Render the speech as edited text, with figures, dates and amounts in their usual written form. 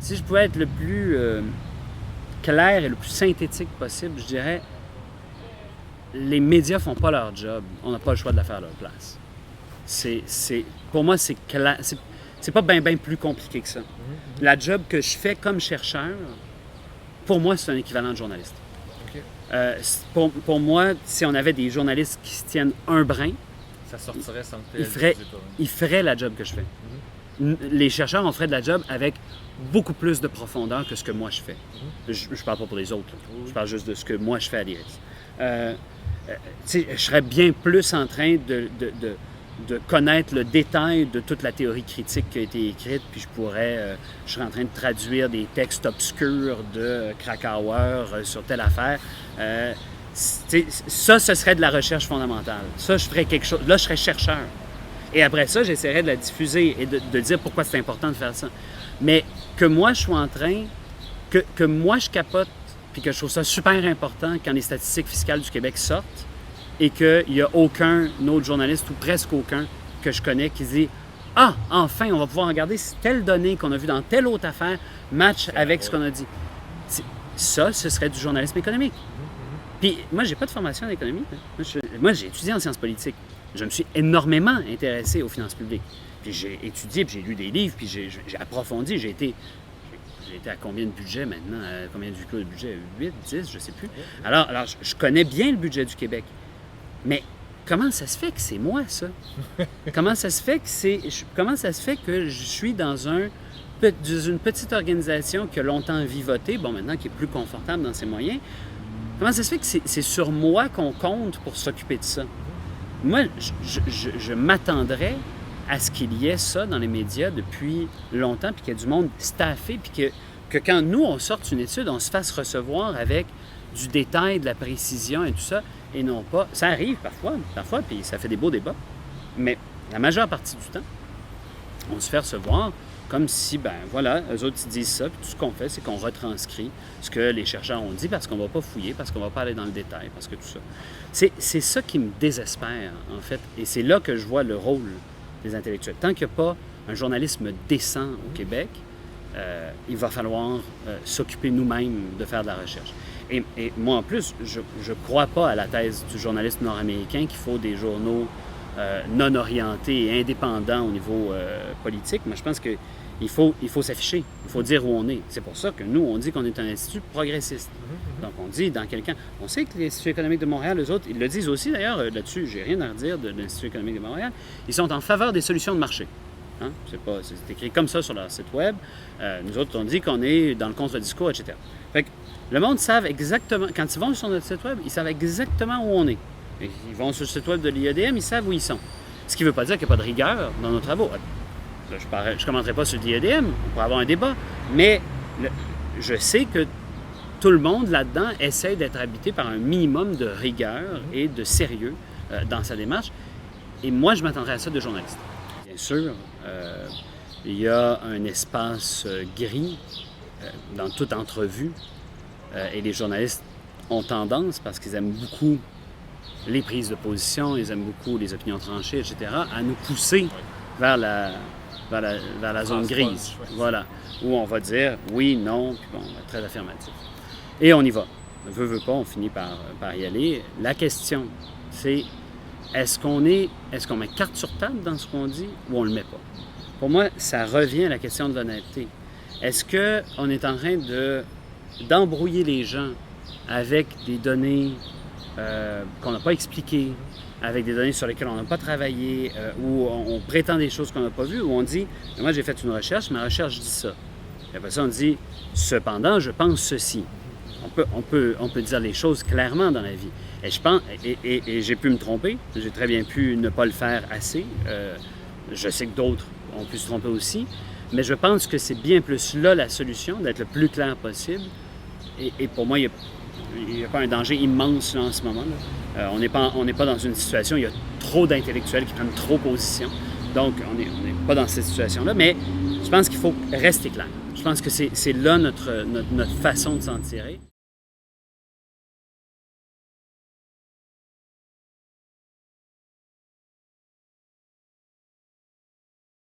Si je pouvais être le plus clair et le plus synthétique possible, je dirais les médias font pas leur job. On n'a pas le choix de la faire à leur place. Pour moi, c'est clair. C'est pas bien plus compliqué que ça. La job que je fais comme chercheur, pour moi, c'est un équivalent de journaliste. Okay. Pour moi, si on avait des journalistes qui se tiennent un brin, ça sortirait sans ils feraient la job que je fais. Les chercheurs, on ferait de la job avec beaucoup plus de profondeur que ce que moi je fais. Je parle pas pour les autres. Je parle juste de ce que moi je fais à l'IRIS. Je serais bien plus en train de connaître le détail de toute la théorie critique qui a été écrite, puis je serais en train de traduire des textes obscurs de Krakauer sur telle affaire. Ça, ce serait de la recherche fondamentale. Ça, je ferais quelque chose. Là, je serais chercheur. Et après ça, j'essaierais de la diffuser et de dire pourquoi c'est important de faire ça. Mais que moi, je sois en train, que moi, je capote, puis que je trouve ça super important quand les statistiques fiscales du Québec sortent et qu'il n'y a aucun autre journaliste, ou presque aucun, que je connais qui dit « Ah, enfin, on va pouvoir regarder si telle donnée qu'on a vue dans telle autre affaire match avec ce qu'on a dit. » Ça, ce serait du journalisme économique. Puis moi, j'ai pas de formation en économie. Moi, j'ai étudié en sciences politiques. Je me suis énormément intéressé aux finances publiques. Puis j'ai étudié, puis j'ai lu des livres, puis j'ai approfondi. J'ai été à combien de budget maintenant? Combien de de budget? 8, 10, je ne sais plus. Alors je connais bien le budget du Québec. Mais comment ça se fait que c'est moi, ça? Comment ça se fait que je suis dans une petite organisation qui a longtemps vivoté, bon, maintenant qui est plus confortable dans ses moyens? Comment ça se fait que c'est sur moi qu'on compte pour s'occuper de ça? Moi, je m'attendrais à ce qu'il y ait ça dans les médias depuis longtemps, puis qu'il y ait du monde staffé, puis que quand nous, on sorte une étude, on se fasse recevoir avec du détail, de la précision et tout ça, et non pas... Ça arrive parfois, puis ça fait des beaux débats, mais la majeure partie du temps, on se fait recevoir comme si, ben voilà, eux autres, ils disent ça, puis tout ce qu'on fait, c'est qu'on retranscrit ce que les chercheurs ont dit, parce qu'on ne va pas fouiller, parce qu'on ne va pas aller dans le détail, parce que tout ça. C'est ça qui me désespère, en fait, et c'est là que je vois le rôle des intellectuels. Tant qu'il n'y a pas un journalisme décent au Québec, il va falloir s'occuper nous-mêmes de faire de la recherche. Et moi, en plus, je ne crois pas à la thèse du journaliste nord-américain qu'il faut des journaux non orientés et indépendants au niveau politique. Moi, je pense qu'il faut s'afficher, il faut dire où on est. C'est pour ça que nous, on dit qu'on est un institut progressiste. Donc, on dit dans quel camp. On sait que l'Institut économique de Montréal, eux autres, ils le disent aussi d'ailleurs là-dessus, j'ai rien à redire de l'Institut économique de Montréal, ils sont en faveur des solutions de marché. Hein? C'est écrit comme ça sur leur site web. Nous autres, on dit qu'on est dans le contre-discours, etc. Fait que le monde savent exactement, quand ils vont sur notre site web, ils savent exactement où on est. Ils vont sur le site web de l'IEDM, ils savent où ils sont. Ce qui ne veut pas dire qu'il n'y a pas de rigueur dans nos travaux. Là, je ne commenterai pas sur l'IEDM, on pourrait avoir un débat, mais je sais que tout le monde là-dedans essaie d'être habité par un minimum de rigueur et de sérieux dans sa démarche. Et moi, je m'attendrais à ça de journalistes. Bien sûr, il y a un espace gris dans toute entrevue et les journalistes ont tendance, parce qu'ils aiment beaucoup les prises de position, ils aiment beaucoup les opinions tranchées, etc., à nous pousser vers la zone grise. Voilà, où on va dire oui, non, puis bon, très affirmatif. Et on y va. Veut pas, on finit par y aller. La question, c'est est-ce qu'on met carte sur table dans ce qu'on dit ou on le met pas? Pour moi, ça revient à la question de l'honnêteté. Est-ce qu'on est en train d'embrouiller les gens avec des données qu'on n'a pas expliquées, avec des données sur lesquelles on n'a pas travaillé, où on prétend des choses qu'on n'a pas vues, où on dit « Moi, j'ai fait une recherche, ma recherche dit ça. » Et après ça, on dit « Cependant, je pense ceci. » On peut dire les choses clairement dans la vie. Et je pense, et j'ai pu me tromper, j'ai très bien pu ne pas le faire assez. Je sais que d'autres ont pu se tromper aussi, mais je pense que c'est bien plus là la solution, d'être le plus clair possible. Et pour moi, il n'y a pas un danger immense là, en ce moment. On n'est pas dans une situation où il y a trop d'intellectuels qui prennent trop position. Donc, on n'est pas dans cette situation-là, mais je pense qu'il faut rester clair. Je pense que c'est là notre façon de s'en tirer.